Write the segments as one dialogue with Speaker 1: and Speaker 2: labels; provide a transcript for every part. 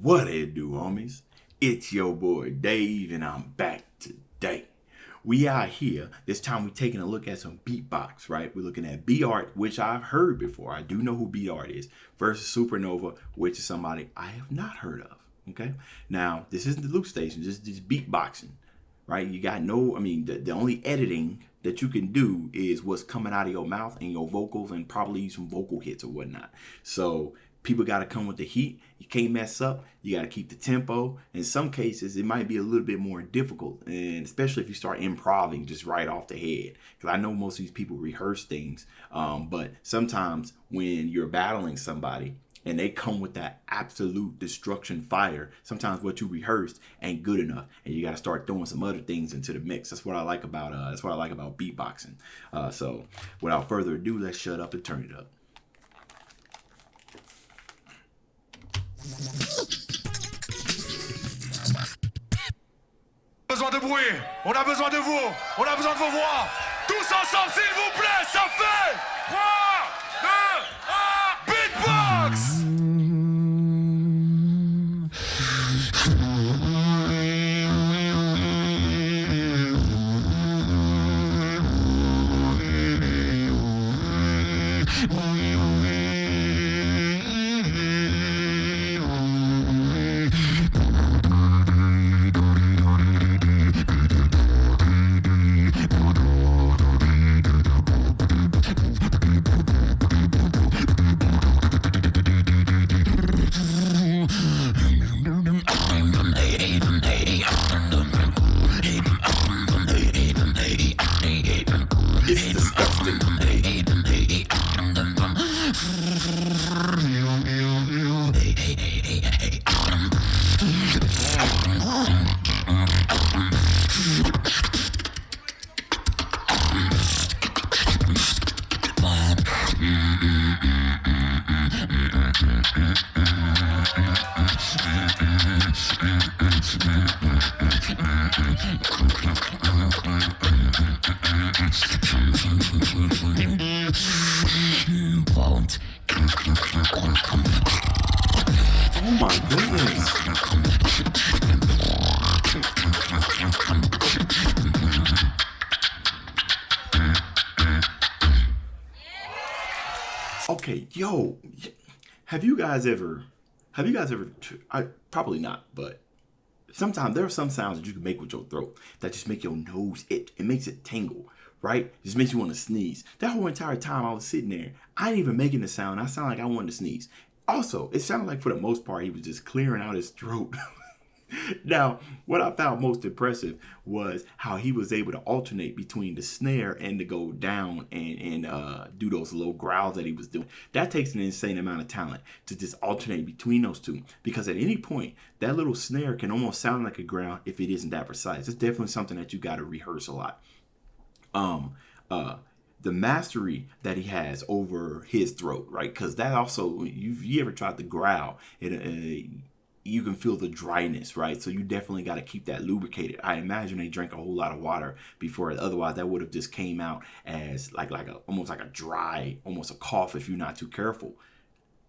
Speaker 1: What it do, homies? It's your boy Dave, and I'm back today. We out here. This time we're taking a look at some beatbox, right? We're looking at Beatart, which I've heard before. I do know who Beatart is, versus Supernova, which is somebody I have not heard of. Okay. Now, this isn't the loop station, just beatboxing, right? You got the only editing that you can do is what's coming out of your mouth and your vocals, and probably some vocal hits or whatnot. So people got to come with the heat. You can't mess up. You got to keep the tempo. In some cases, it might be a little bit more difficult, and especially if you start improvising just right off the head. Because I know most of these people rehearse things, but sometimes when you're battling somebody and they come with that absolute destruction fire, sometimes what you rehearsed ain't good enough, and you got to start throwing some other things into the mix. That's what I like about beatboxing. So without further ado, let's shut up and turn it up.
Speaker 2: Besoin de bruit, on a besoin de vous, on a besoin de vos voix. Tous ensemble, s'il vous plaît, ça fait 3, 2, 1, Beatbox!
Speaker 1: It's disgusting. Oh my goodness. Okay, yo, have you guys ever, probably not, but sometimes there are some sounds that you can make with your throat that just make your nose itch. It makes it tingle, right? It just makes you want to sneeze. That whole entire time I was sitting there, I ain't even making a sound. I sound like I wanted to sneeze. Also, it sounded like for the most part, he was just clearing out his throat. Now, what I found most impressive was how he was able to alternate between the snare and to go down and do those little growls that he was doing. That takes an insane amount of talent to just alternate between those two, because at any point, that little snare can almost sound like a growl if it isn't that precise. It's definitely something that you got to rehearse a lot. The mastery that he has over his throat, right? Because that also, you ever tried to growl, you can feel the dryness, right? So you definitely got to keep that lubricated. I imagine they drank a whole lot of water before, otherwise that would have just came out as almost like a dry, almost a cough if you're not too careful.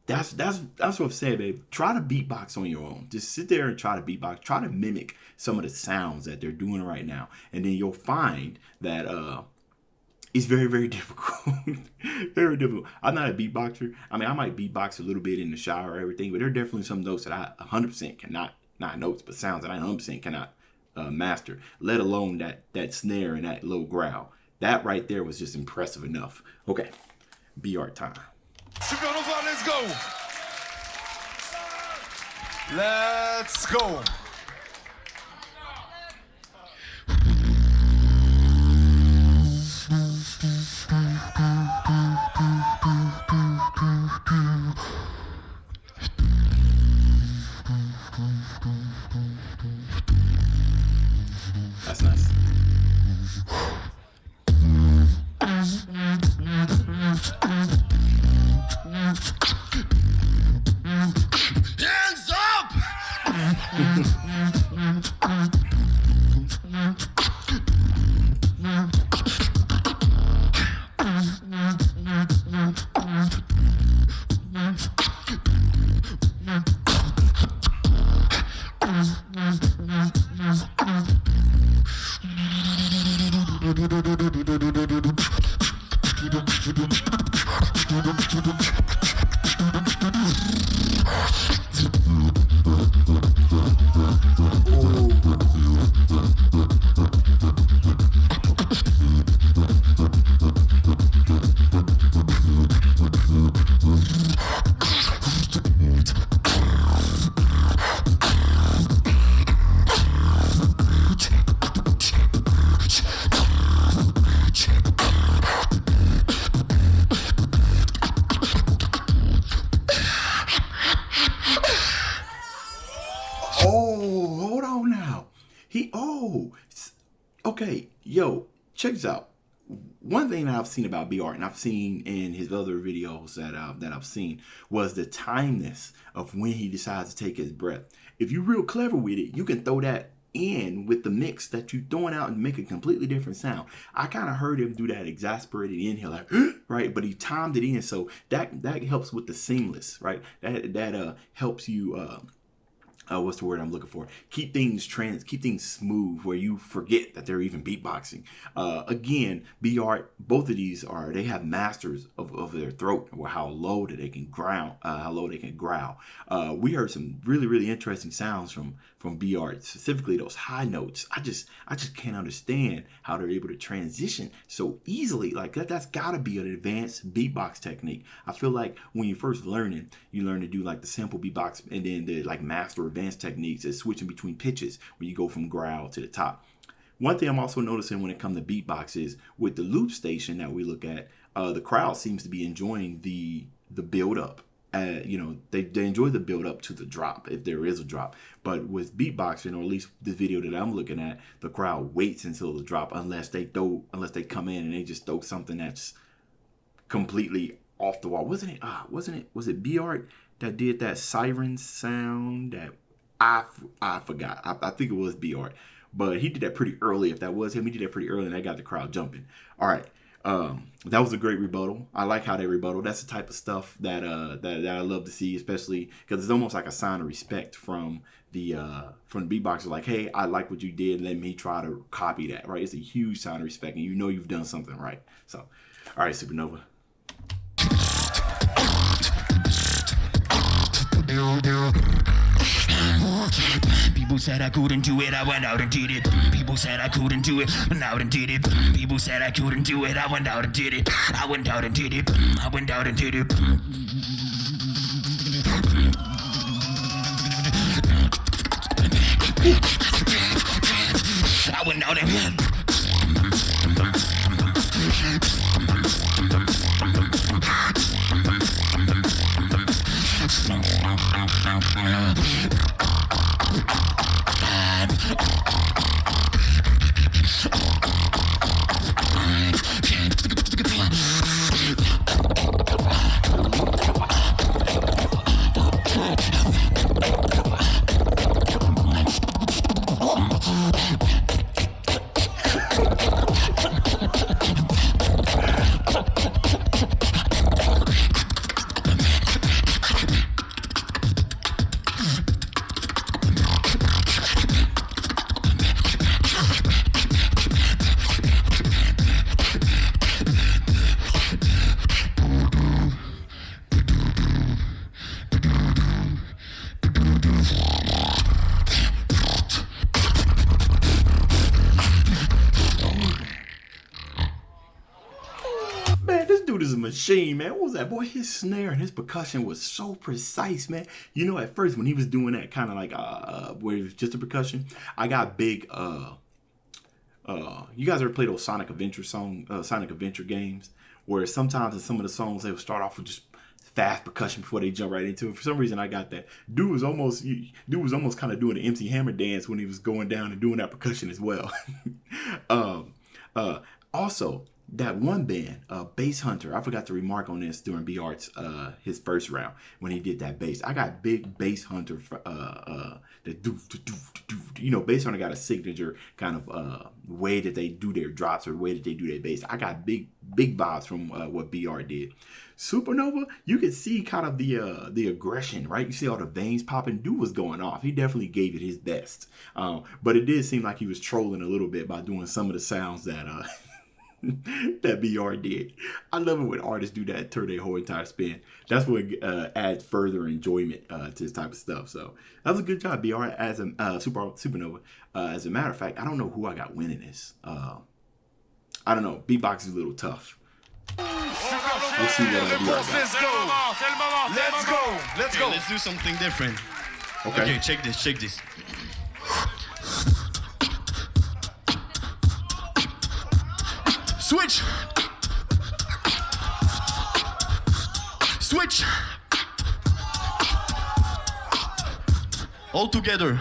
Speaker 1: That's what I'm saying, babe. Try to beatbox on your own. Just sit there and try to beatbox. Try to mimic some of the sounds that they're doing right now, and then you'll find that it's very, very difficult. Very difficult. I'm not a beatboxer. I mean, I might beatbox a little bit in the shower or everything, but there are definitely some notes that I 100% cannot, not notes, but sounds that I 100% cannot master, let alone that snare and that little growl. That right there was just impressive enough. Okay, Beatart time.
Speaker 2: Supernova, let's go! Let's go!
Speaker 1: That's nice.
Speaker 2: Hands up!
Speaker 1: Oh, hold on now. Okay, yo, check this out. One thing that I've seen about B Art, and I've seen in his other videos that I've seen, was the timeness of when he decides to take his breath. If you're real clever with it, you can throw that in with the mix that you're throwing out and make a completely different sound. I kind of heard him do that exasperated inhale, like right, but he timed it in, so that helps with the seamless, right? That helps you. What's the word I'm looking for? Keep things smooth where you forget that they're even beatboxing. Again, B Art, both of these they have masters of their throat, or how low that they can growl. We heard some really, really interesting sounds from B Art, specifically those high notes. I just can't understand how they're able to transition so easily. Like that's gotta be an advanced beatbox technique. I feel like when you're first learning, you learn to do like the simple beatbox, and then the like master advanced techniques is switching between pitches where you go from growl to the top. One thing I'm also noticing when it comes to beatbox is with the loop station that we look at, the crowd seems to be enjoying the build up. They enjoy the build up to the drop, if there is a drop. But with beatboxing, or at least the video that I'm looking at, the crowd waits until the drop, unless they come in and they just throw something that's completely off the wall. Was it B Art that did that siren sound that I forgot. I think it was B Art, but he did that pretty early. If that was him, he did that pretty early, and that got the crowd jumping. All right, that was a great rebuttal. I like how they rebuttal. That's the type of stuff that I love to see, especially because it's almost like a sign of respect from the beatboxer. Like, hey, I like what you did. Let me try to copy that. Right? It's a huge sign of respect, and you know you've done something right. So, all right, Supernova.
Speaker 3: People said I couldn't do it, I went out and did it. People said I couldn't do it, went out and did it. People said I couldn't do it, I went out and did it. I went out and did it, I went out and did it. I went out and
Speaker 1: Is a machine, man. What was that, boy? His snare and his percussion was so precise, man. You know, at first when he was doing that kind of like where it was just a percussion, I got big you guys ever play those Sonic Adventure games where sometimes in some of the songs they would start off with just fast percussion before they jump right into it? For some reason I got that. Dude was almost kind of doing the MC Hammer dance when he was going down and doing that percussion as well. Also, that one band, Bass Hunter, I forgot to remark on this during B Art's his first round when he did that bass. I got big Bass Hunter the doof, you know, Bass Hunter got a signature kind of way that they do their drops or way that they do their bass. I got big vibes from what B Art did. Supernova, you could see kind of the aggression, right? You see all the veins popping. Dude was going off. He definitely gave it his best. But it did seem like he was trolling a little bit by doing some of the sounds that that BR did. I love it when artists do that, turn their whole entire spin. That's what adds further enjoyment to this type of stuff. So that was a good job, BR, as a Supernova. As a matter of fact, I don't know who I got winning this. I don't know. Beatbox is a little tough. We'll see what BR got.
Speaker 2: Let's go. Let's go.
Speaker 4: Let's do something different.
Speaker 1: Okay,
Speaker 4: check this. Switch. All together.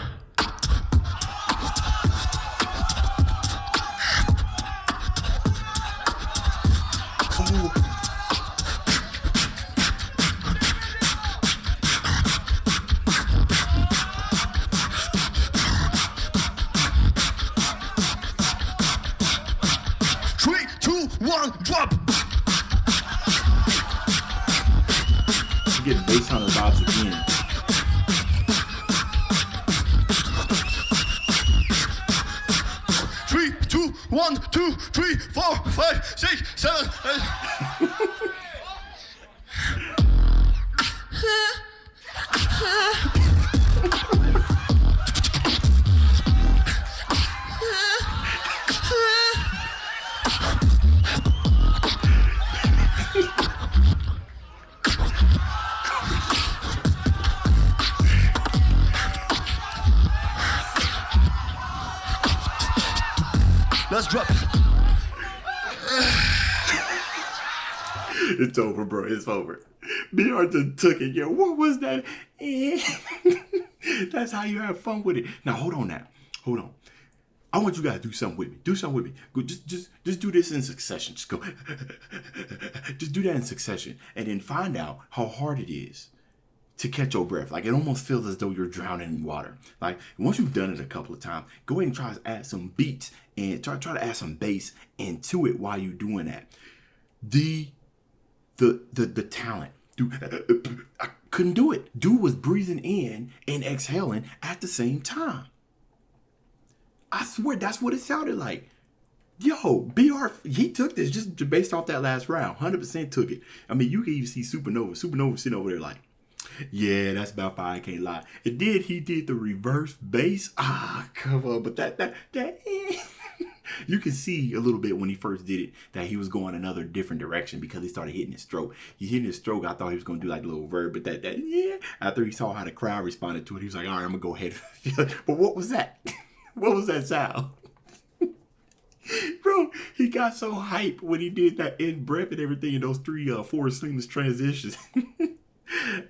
Speaker 4: Three, two, one, drop.
Speaker 1: I'm getting bass on the vibes again.
Speaker 4: Three, two, 1, 2, 3, 4, 5, 6, 7, 8. Let's drop.
Speaker 1: It's over, bro. It's over. BR just took it. Yo, what was that? That's how you have fun with it. Now, hold on now. Hold on. I want you guys to do something with me. Do something with me. Go, just do this in succession. Just go. Just do that in succession. And then find out how hard it is to catch your breath. Like, it almost feels as though you're drowning in water. Like, once you've done it a couple of times, go ahead and try to add some beats and try to add some bass into it while you're doing that. The talent. Dude, I couldn't do it. Dude was breathing in and exhaling at the same time. I swear that's what it sounded like. Yo, BR, he took this just based off that last round. 100% took it. I mean, you can even see Supernova. Supernova sitting over there like, yeah, that's about fine, I can't lie. He did the reverse bass. Come on, but that you can see a little bit when he first did it that he was going another different direction because he started hitting his stroke. He hit his stroke. I thought he was going to do like a little verb, but yeah. After he saw how the crowd responded to it, he was like, all right, I'm gonna go ahead. But what was that? What was that sound? Bro, he got so hyped when he did that in breath and everything in those 4 seamless transitions.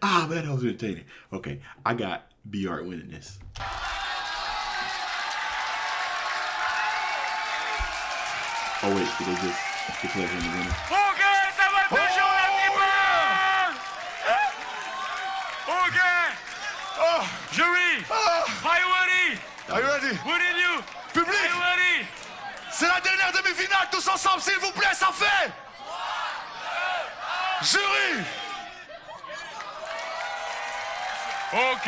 Speaker 1: Man, that was entertaining. Okay, I got BR winning this. Oh wait, did they just declare him the winner?
Speaker 2: Ok, ça va toujours un petit peu. Ok. Oh, jury. Are you ready?
Speaker 4: Are you ready?
Speaker 2: We need you.
Speaker 4: Public.
Speaker 2: Are you ready?
Speaker 4: C'est la dernière demi-finale, tous ensemble, s'il vous plaît, ça fait. Jury.
Speaker 2: Ok,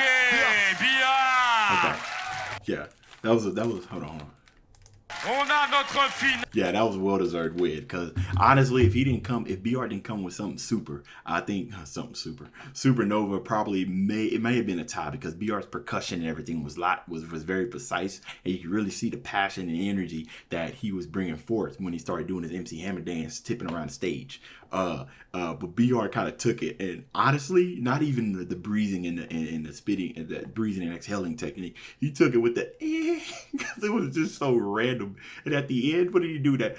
Speaker 2: bien.
Speaker 1: Okay. Yeah, that was. Hold on.
Speaker 2: On a notre finale.
Speaker 1: Yeah, that was a well-deserved win. Because honestly, if BR didn't come with something super, I think Supernova probably may have been a tie because BR's percussion and everything was very precise, and you could really see the passion and energy that he was bringing forth when he started doing his MC Hammer dance, tipping around the stage. But BR kind of took it, and honestly, not even the breathing and the spitting and the breathing and exhaling technique. He took it with the because it was just so random. And at the end, what did he do? That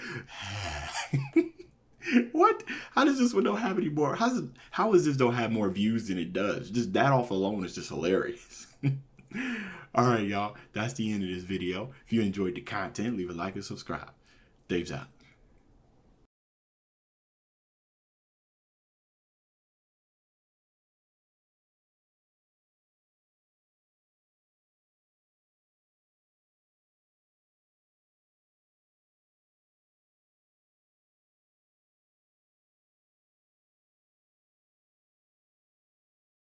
Speaker 1: what? How does this one don't have any more? How is this don't have more views than it does? Just that off alone is just hilarious. All right, y'all. That's the end of this video. If you enjoyed the content, leave a like and subscribe. Dave's out.